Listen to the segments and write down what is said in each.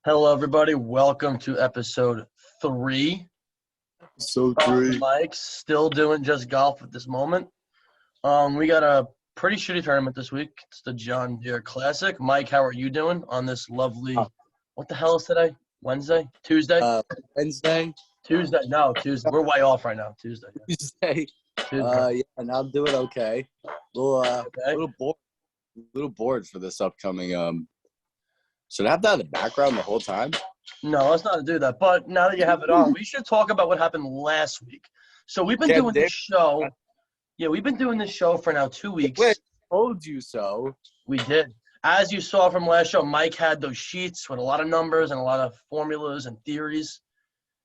Hello, everybody. Welcome to episode 3 So of the three. Mics. Still doing just golf at this moment. We got a pretty shitty tournament this week. It's the John Deere Classic. Mike, how are you doing on this lovely? What the hell is today? Wednesday? Tuesday? Wednesday. Tuesday? No, Tuesday. We're way off right now. Tuesday. Tuesday. Tuesday. Yeah, and I'm doing okay. Okay. Little bored for this upcoming. Should I have that in the background the whole time? No, let's not do that. But now that you have it on, we should talk about what happened last week. So we've been doing this show. Yeah, we've been doing this show for now 2 weeks. Wait, told you so. We did. As you saw from last show, Mike had those sheets with a lot of numbers and a lot of formulas and theories.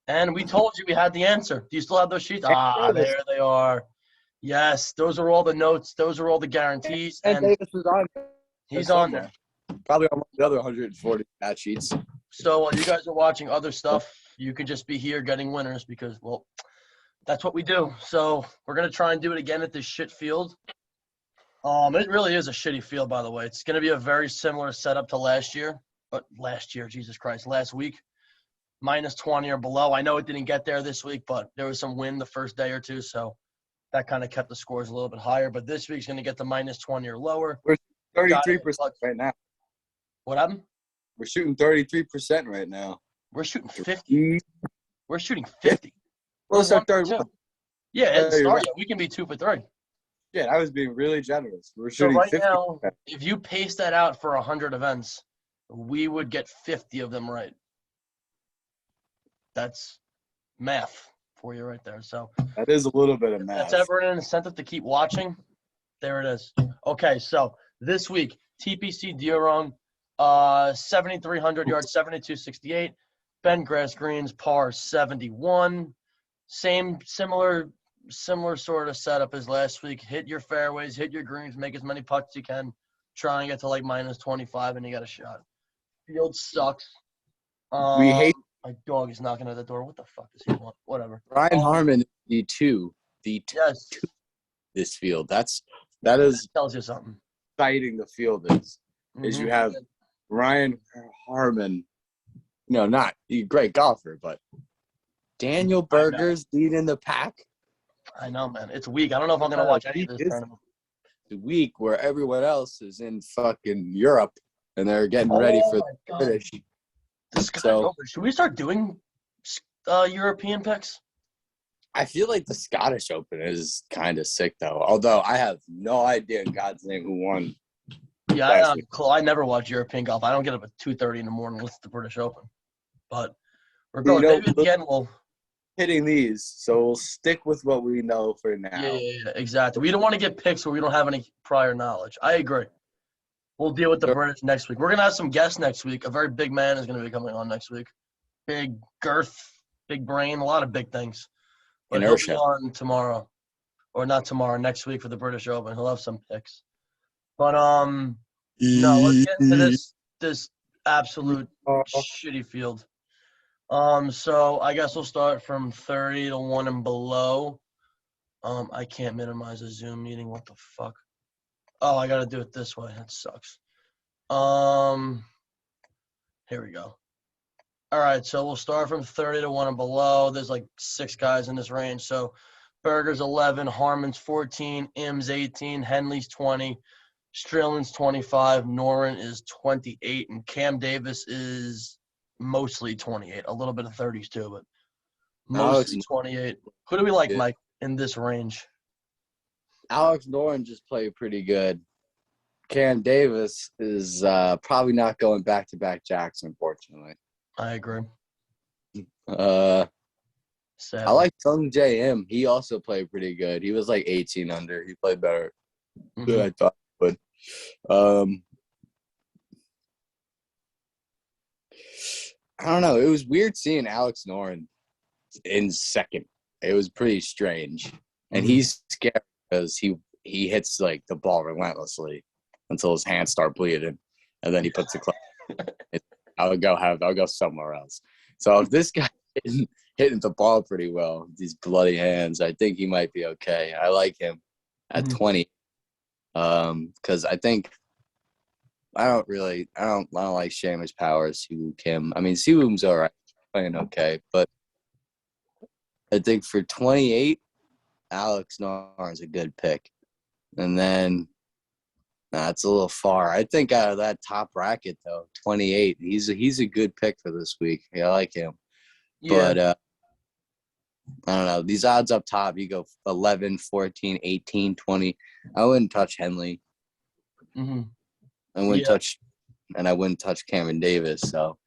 And we told you we had the answer. Do you still have those sheets? There they are. Yes, those are all the notes. Those are all the guarantees. And Davis is on. He's on there. Probably on the other 140 stat sheets. So while you guys are watching other stuff, you could just be here getting winners because, well, that's what we do. So we're going to try and do it again at this shit field. It really is a shitty field, by the way. It's going to be a very similar setup to last year. But last week, minus 20 or below. I know it didn't get there this week, but there was some wind the first day or two, so that kind of kept the scores a little bit higher. But this week's going to get to minus 20 or lower. We're 33% right now. What happened? We're shooting 33% right now. We're shooting 50. We're shooting 50. Well, it's our third one. Yeah, Right. We can be 2 for 3. Yeah, I was being really generous. We're So shooting right 50%. now, if you pace that out for 100 events, we would get 50 of them right. That's math for you right there. So that is a little bit of math. That's ever an incentive to keep watching. There it is. Okay, so this week, TPC Deere 7,300 yards, 72.68. Ben Grass Greens, par 71. Similar sort of setup as last week. Hit your fairways, hit your greens, make as many putts you can. Try and get to like minus 25, and you got a shot. Field sucks. We hate. My dog is knocking at the door. What the fuck does he want? Whatever. Ryan Harmon, the two. Yes. This field. That is tells you something. Exciting. The field is you have Ryan Harmon. No, not a great golfer, but Daniel Berger's leading the pack. I know, man. It's weak. I don't know if I'm gonna watch any of this tournament. The week where everyone else is in fucking Europe and they're getting ready for the finish. Should we start doing European picks? I feel like the Scottish Open is kind of sick, though. Although I have no idea in God's name who won. Yeah, I never watch European golf. I don't get up at 2:30 in the morning. Listen to the British Open, but we're going. Maybe at the end we'll hitting these, so we'll stick with what we know for now. Yeah, exactly. We don't want to get picks where we don't have any prior knowledge. I agree. We'll deal with the British next week. We're gonna have some guests next week. A very big man is gonna be coming on next week. Big girth, big brain, a lot of big things. But he'll be on tomorrow, or not tomorrow, next week for the British Open. He'll have some picks. But no, let's get into this absolute shitty field. So I guess we'll start from 30 to 1 and below. I can't minimize a Zoom meeting. What the fuck? Oh, I gotta do it this way. That sucks. Here we go. All right, so we'll start from 30 to 1 and below. There's like 6 guys in this range. So Berger's 11, Harmon's 14, Im's 18, Henley's 20, Strillin's 25, Noren is 28, and Cam Davis is mostly 28. A little bit of 30s too, but mostly 28. Who do we like, Mike, in this range? Alex Noren just played pretty good. Cam Davis is probably not going back-to-back jacks, unfortunately. I agree. I like Sung J M. He also played pretty good. He was like 18 under. He played better than I thought he would. I don't know. It was weird seeing Alex Noren in second. It was pretty strange. And he's scared because he hits like the ball relentlessly until his hands start bleeding, and then he puts the club. I'll go somewhere else. So if this guy hitting the ball pretty well, these bloody hands, I think he might be okay. I like him at 20 because I think I don't like Seamus Power, Siwoo Kim. I mean, Siwoo's all right, playing okay, but I think for 28, Alex Noren's a good pick. And then, it's a little far. I think out of that top bracket, though, 28, he's a good pick for this week. Yeah, I like him. Yeah. But I don't know. These odds up top, you go 11, 14, 18, 20. I wouldn't touch Henley. Mm-hmm. I wouldn't touch Cameron Davis. So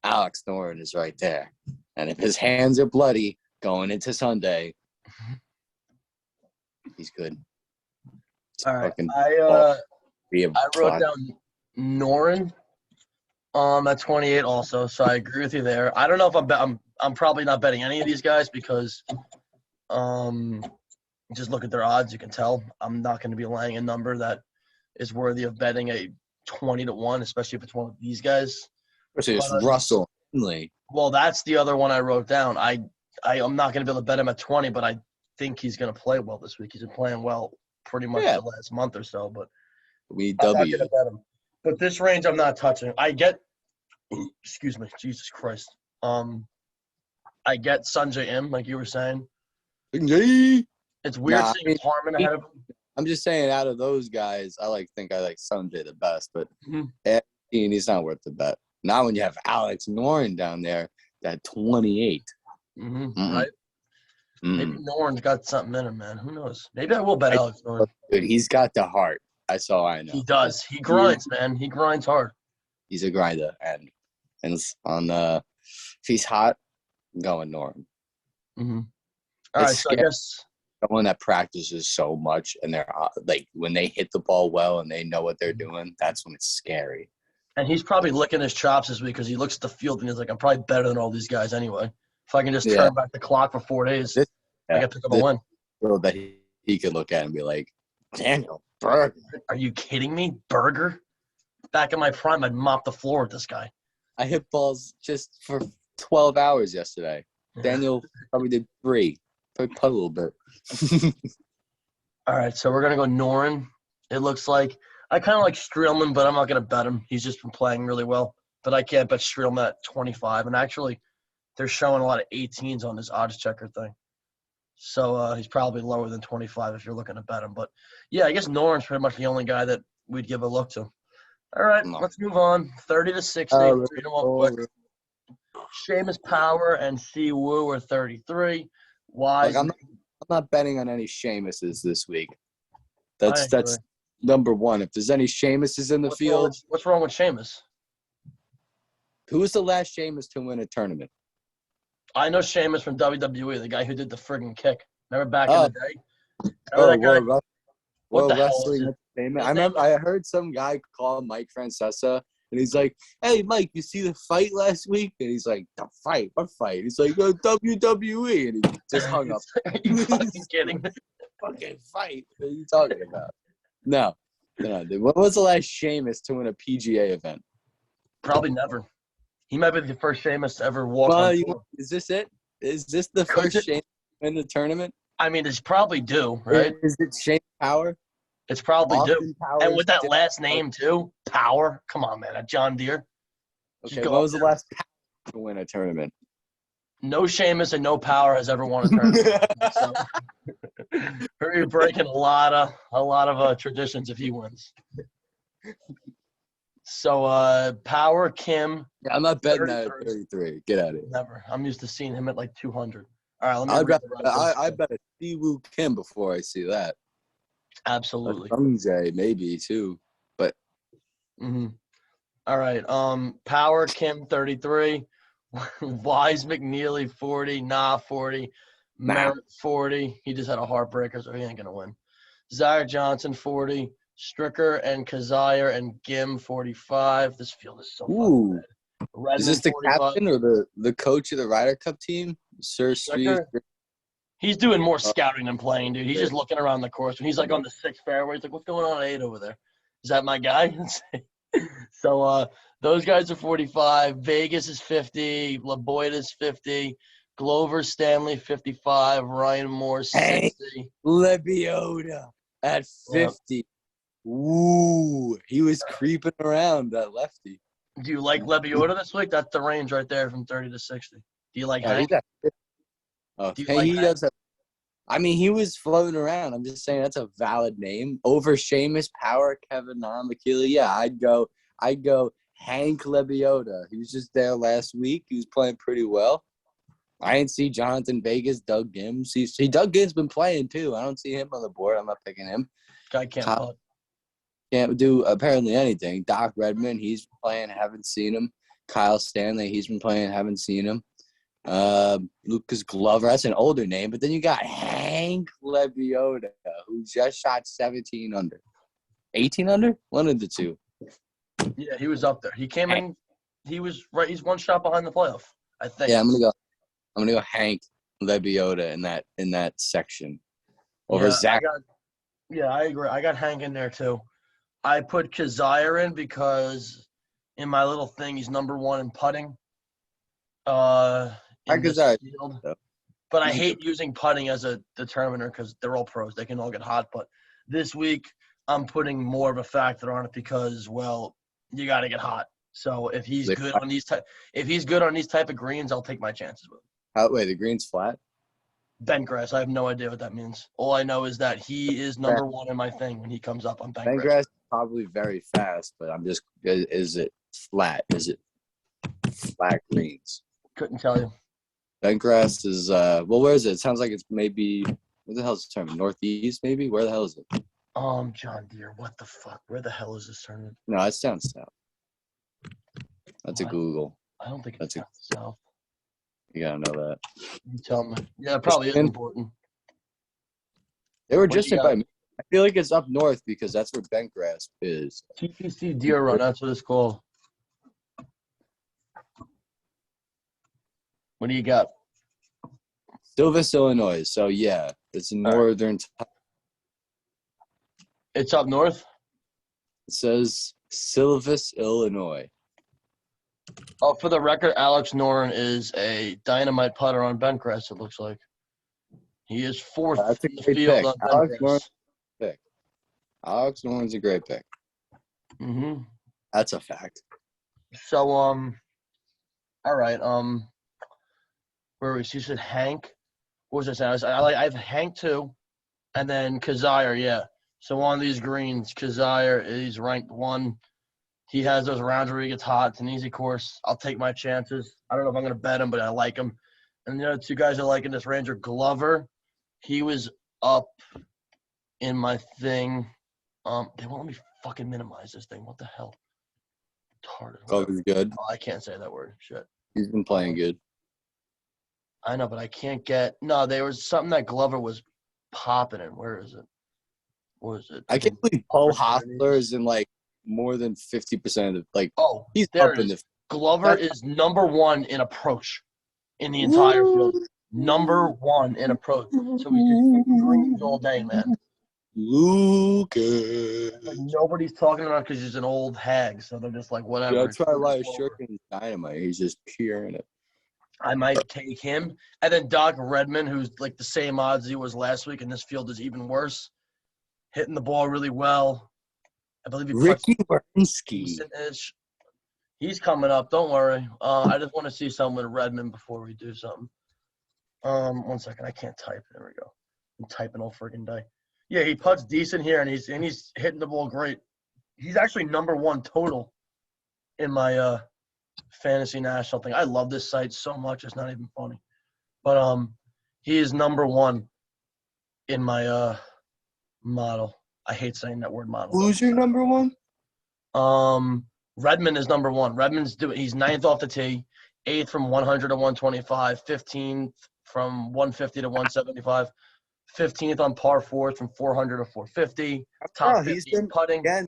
Alex Noren is right there. And if his hands are bloody going into Sunday, he's good. All right. I wrote down Noren at 28 also, so I agree with you there. I don't know if I'm probably not betting any of these guys because just look at their odds, you can tell. I'm not going to be laying a number that is worthy of betting a 20-1, especially if it's one of these guys. Especially it's Russell Henley. Well, that's the other one I wrote down. I'm not going to be able to bet him at 20, but I think he's going to play well this week. He's been playing well pretty much the last month or so, but I'm not going to bet him. But this range, I'm not touching. Excuse me, Jesus Christ. I get Sanjay M, like you were saying. It's weird seeing Harmon ahead of him. I'm just saying, out of those guys, I like Sanjay the best, but he's not worth the bet. Not when you have Alex Noren down there at 28. Right? Maybe Noren's got something in him, man. Who knows? Maybe I will bet Alex Noren. Dude, he's got the heart. That's all I know. He does. He grinds, man. He grinds hard. He's a grinder, and on if he's hot, I'm going Noren. All right, so I guess someone that practices so much and they're like when they hit the ball well and they know what they're doing, that's when it's scary. And he's probably licking his chops this week because he looks at the field and he's like, I'm probably better than all these guys anyway. If I can just turn back the clock for 4 days, I can pick up a win. That he could look at and be like, Daniel Berger. Are you kidding me? Berger? Back in my prime, I'd mop the floor with this guy. I hit balls just for 12 hours yesterday. Daniel probably did 3. Probably put a little bit. All right, so we're going to go Noren. It looks like I kind of like Streelman, but I'm not going to bet him. He's just been playing really well. But I can't bet Streelman at 25. And actually, they're showing a lot of 18s on this odds checker thing. So he's probably lower than 25 if you're looking to bet him. But, yeah, I guess Noren's pretty much the only guy that we'd give a look to. All right, let's move on. 30-60. Quick. Seamus Power and Siwoo are 33. Wise. I'm not betting on any Seamuses this week. That's number one. If there's any Seamuses in the field. What's wrong with Seamus? Who was the last Seamus to win a tournament? I know Seamus from WWE, the guy who did the friggin' kick. Remember back in the day? Remember that guy? What the hell is it? I remember I heard some guy call Mike Francesa, and he's like, hey, Mike, you see the fight last week? And he's like, the fight? What fight? He's like, WWE. And he just hung up. Are you fucking kidding me? Fucking fight. What are you talking about? No. Dude. When was the last Sheamus to win a PGA event? Probably never. He might be the first Sheamus to ever walk on tour. Is this it? Is this the first Sheamus to win the tournament? I mean, it's probably due, right? Is it Shane Power? It's probably due. And with that last name, too, Power. Come on, man. A John Deere. Okay, what was the last Power to win a tournament? No Sheamus and no Power has ever won a tournament. So, you're breaking a lot of traditions if he wins. So, Power, Kim. Yeah, I'm not betting that at 33. Get out of here. Never. I'm used to seeing him at like 200. All right, let me I bet a Siwoo Kim before I see that. Absolutely. Sanjay maybe too, but. All right. Power Kim 33, Wise McNeely 40, 40, Merritt 40. He just had a heartbreaker, so he ain't gonna win. Zaire Johnson 40, Stricker and Kazire and Gim 45. This field is so fun. Is this the 45. Captain or the coach of the Ryder Cup team, Sir Steve? He's doing more scouting than playing, dude. He's just looking around the course. When he's like on the 6th fairway, he's like, what's going on at 8 over there? Is that my guy? So those guys are 45. Vegas is 50. LeBoyd is 50. Glover Stanley 55. Ryan Moore 60. Hey, Lebiota at 50. Ooh, he was creeping around that lefty. Do you like Lebiota this week? That's the range right there from 30 to 60. Do you like Hank? Oh, Do you hey, like he Hank? does have. I mean, he was floating around. I'm just saying that's a valid name over Seamus Power, Kevin McKeely. Yeah, I'd go Hank Lebiota. He was just there last week. He was playing pretty well. I didn't see Jonathan Vegas, Doug Gims. Doug Gims been playing too. I don't see him on the board. I'm not picking him. Guy can't Kyle putt. can't do apparently anything. Doc Redman, he's been playing, haven't seen him. Kyle Stanley, he's been playing, haven't seen him. Lucas Glover, that's an older name, but then you got Hank Lebiota, who just shot 17 under. 18 under? One of the two. Yeah, he was up there. He came in. He was right. He's one shot behind the playoff, I think. Yeah, I'm gonna go Hank Lebiota in that section over Zach. I agree. I got Hank in there too. I put Kazire in because in my little thing he's number one in putting. In this field. But I hate using putting as a determiner because they're all pros. They can all get hot. But this week I'm putting more of a factor on it because, well, you got to get hot. So if he's good on these type of greens, I'll take my chances with him. Wait, the green's flat? Bent grass. I have no idea what that means. All I know is that he is number one in my thing when he comes up on bent grass. Grass is probably very fast, but I'm just – is it flat? Is it flat greens? Couldn't tell you. Bent grass is where is it? It sounds like it's maybe where the hell is this tournament? Northeast, maybe? Where the hell is it? John Deere, what the fuck? Where the hell is this tournament? No, it's down south. That's a Google. I don't think it's down south. You gotta know that. You tell me. Yeah, it probably is important. They were just by me. I feel like it's up north because that's where bent grass is. TPC Deer Run, that's what it's called. What do you got? Silvis, Illinois. So, yeah, it's in northern. It's up north? It says Silvis, Illinois. Oh, for the record, Alex Noren is a dynamite putter on bent grass, it looks like. He is fourth in the field on bent grass. Alex Noren's a great pick. Mm-hmm. That's a fact. So, all right, where was he? You said Hank. What was I saying? I have Hank too, and then Kazire. Yeah. So on these greens, Kazire is ranked 1. He has those rounds where he gets hot. It's an easy course. I'll take my chances. I don't know if I'm going to bet him, but I like him. And the other two guys I like in this range are Glover. He was up in my thing. They won't let me fucking minimize this thing. What the hell? Glover's good. Oh, I can't say that word. Shit. He's been playing good. I know, but I can't get – no, there was something that Glover was popping in. Where is it? What is it? I can't believe Paul Hoffler is in, like, more than 50% of the – like, he's up in the – Glover is number 1 in approach in the entire field. Number 1 in approach. So we just greens all day, man. Lucas. Like nobody's talking about it because he's an old hag, so they're just like, whatever. That's probably why his shirt is dynamite. He's just curing it. I might take him. And then Doc Redman, who's like the same odds he was last week, and this field is even worse. Hitting the ball really well. I believe he Ricky Wernsky. He's coming up. Don't worry. I just want to see something with Redman before we do something. 1 second. I can't type. There we go. I'm typing all friggin' day. Yeah, he putts decent here, and he's hitting the ball great. He's actually number 1 total in my fantasy national thing. I love this site so much; it's not even funny. But he is number 1 in my model. I hate saying that word model. Who's your number 1? Redmond is number 1. He's 9th off the tee, 8th from 100 to 125, 15th from 150 to 175. 15th on par 4 from 400 to 450. Top 50 he's been putting. Again,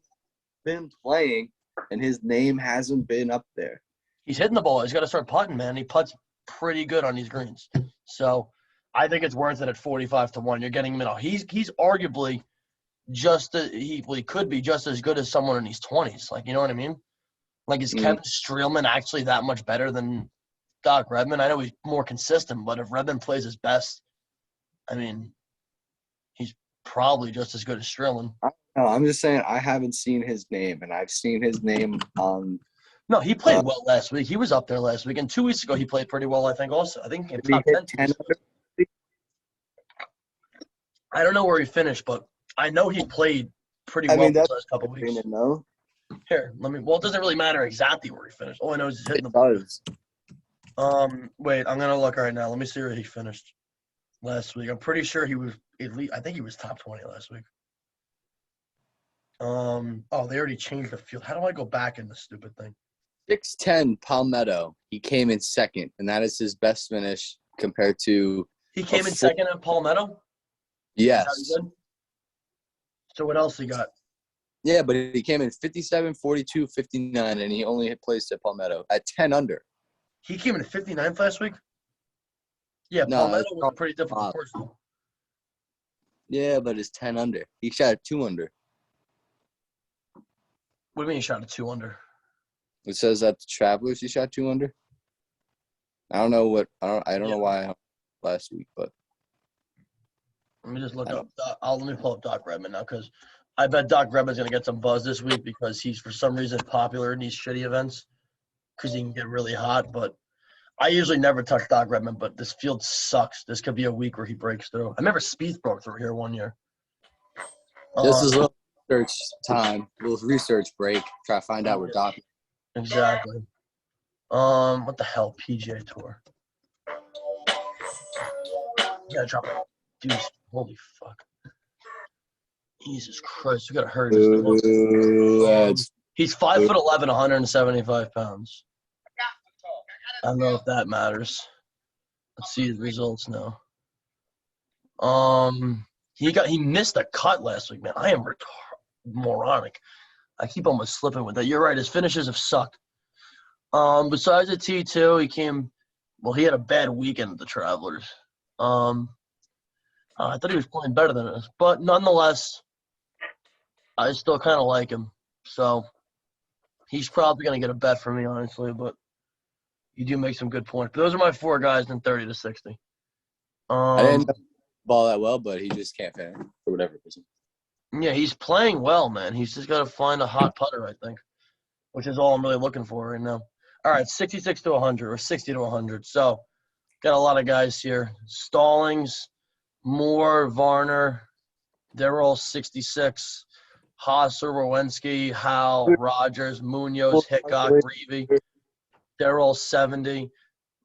been playing, and his name hasn't been up there. He's hitting the ball. He's got to start putting, man. He putts pretty good on these greens. So I think it's worth it at 45 to 1. You're getting him in. He's arguably he could be just as good as someone in his 20s. Like, you know what I mean? Like, is Kevin Streelman actually that much better than Doc Redman? I know he's more consistent, but if Redman plays his best, I mean, he's probably just as good as Strillin. No, I'm just saying I haven't seen his name, and I've seen his name on. No, he played well last week. He was up there last week, and 2 weeks ago he played pretty well. I think also. I think he came Did he top hit 10. 10 under? I don't know where he finished, but I know he played pretty I well mean, the that's last couple weeks. no. Here, let me. Well, it doesn't really matter exactly where he finished. All I know is he's hitting It the. does. Wait, I'm gonna look right now. Let me see where he finished last week. I'm pretty sure he was at least. I think he was top 20 last week. Oh, they already changed the field. How do I go back in this stupid thing? 6'10" Palmetto. He came in second, and that is his best finish compared to. He came in second at Palmetto. Yes. So what else he got? Yeah, but he came in 57, 42, 59, and he only hit placed at Palmetto at 10 under. He came in 59th last week? Yeah, No, Palmetto was a pretty difficult course. Yeah, but it's 10 under. He shot at 2 under. What do you mean he shot a 2 under? It says at the Travelers he shot 2 under. I don't know what I don't know why last week, but let me just look up. Let me pull up Doc Redman now because I bet Doc Redman's gonna get some buzz this week because he's for some reason popular in these shitty events because he can get really hot. But I usually never touch Doc Redman, but this field sucks. This could be a week where he breaks through. I remember Spieth broke through here one year. This is a little research time, a little research break. Try to find out where Doc. Exactly. What the hell, PGA Tour? You gotta drop it, dude. Holy fuck! Jesus Christ, we gotta hurry this. He's 5'11", 175 pounds. I don't know if that matters. Let's see his results now. He missed a cut last week, man. I am moronic. I keep almost slipping with that. You're right. His finishes have sucked. Besides the T2, he had a bad weekend at the Travelers. I thought he was playing better than us, but nonetheless, I still kind of like him. So he's probably going to get a bet for me, honestly, but you do make some good points. But those are my 4 guys in 30 to 60. I didn't ball that well, but he just can't finish for whatever reason. Yeah, he's playing well, man. He's just got to find a hot putter, I think, which is all I'm really looking for right now. All right, 66 to 100 or 60 to 100. So got a lot of guys here. Stallings, Moore, Varner, they're all 66. Haas, Rowensky, Howe, Rogers, Munoz, Hickok, Reevy, they're all 70.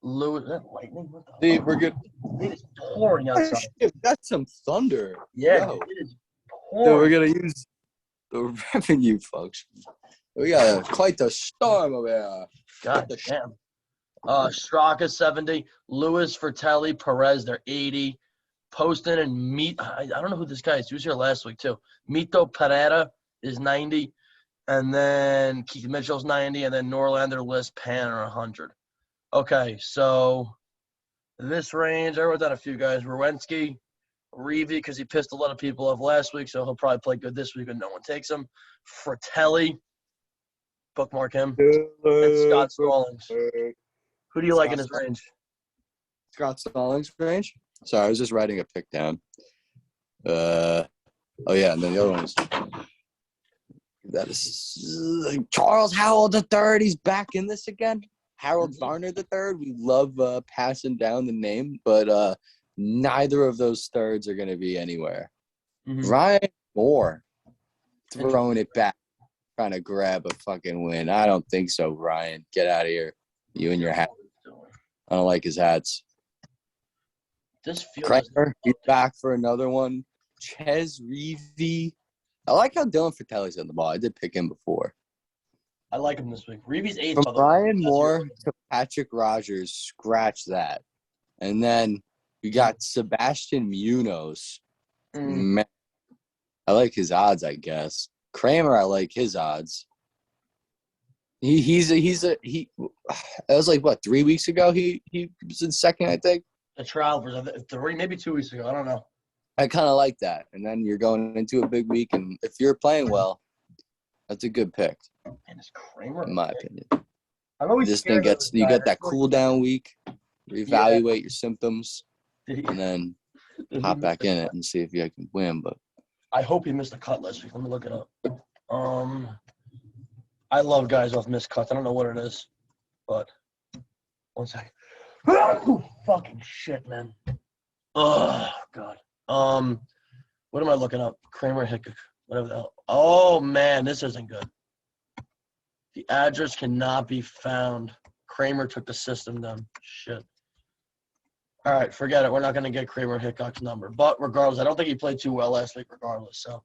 Lewis, is that lightning? What the Dude, we're good. It is pouring outside. That's some thunder. Yeah, Yo. it is So pouring. we're going to use the revenue function. We got quite the storm over there. God damn. Straka 70, Lewis, Fratelli, Perez, they're 80. Poston and I don't know who this guy is. He was here last week too. Mito Pereira is 90, and then Keith Mitchell's 90, and then Norlander, List, Pan are 100. Okay, so this range, I wrote down a few guys. Rowensky, Reevy, because he pissed a lot of people off last week, so he'll probably play good this week when no one takes him. Fratelli, bookmark him. And Scott Stallings. Who do you like in his range? Scott Stallings' range? Sorry, I was just writing a pick down. Oh, yeah, and then the other one that is Charles Howell III. He's back in this again. Harold Varner III. We love passing down the name, but neither of those thirds are going to be anywhere. Mm-hmm. Ryan Moore throwing it back, trying to grab a fucking win. I don't think so, Ryan. Get out of here. You and your hat. I don't like his hats. Kramer, he's back for another one. Ches Reevy. I like how Dylan Fratelli's on the ball. I did pick him before. I like him this week. Reevy's 8th. From Ryan Moore to Patrick Rogers, scratch that. And then we got Sebastian Munoz. Man, I like his odds, I guess. Kramer, I like his odds. It was like, what, 3 weeks ago he was in second, I think? The Travelers, maybe 2 weeks ago. I don't know. I kind of like that. And then you're going into a big week, and if you're playing well, that's a good pick. And it's Kramer, in my opinion. I'm always this thing you get that cool down week, reevaluate your symptoms, and then hop back in it and see if you can win. But I hope he missed a cut last week. Let me look it up. I love guys off missed cuts. I don't know what it is, but one second. Fucking shit, man. Oh God. What am I looking up? Kramer Hickok, whatever the hell. Oh man, this isn't good. The address cannot be found. Kramer took the system down. Shit. All right, forget it. We're not going to get Kramer Hickok's number. But regardless, I don't think he played too well last week regardless. So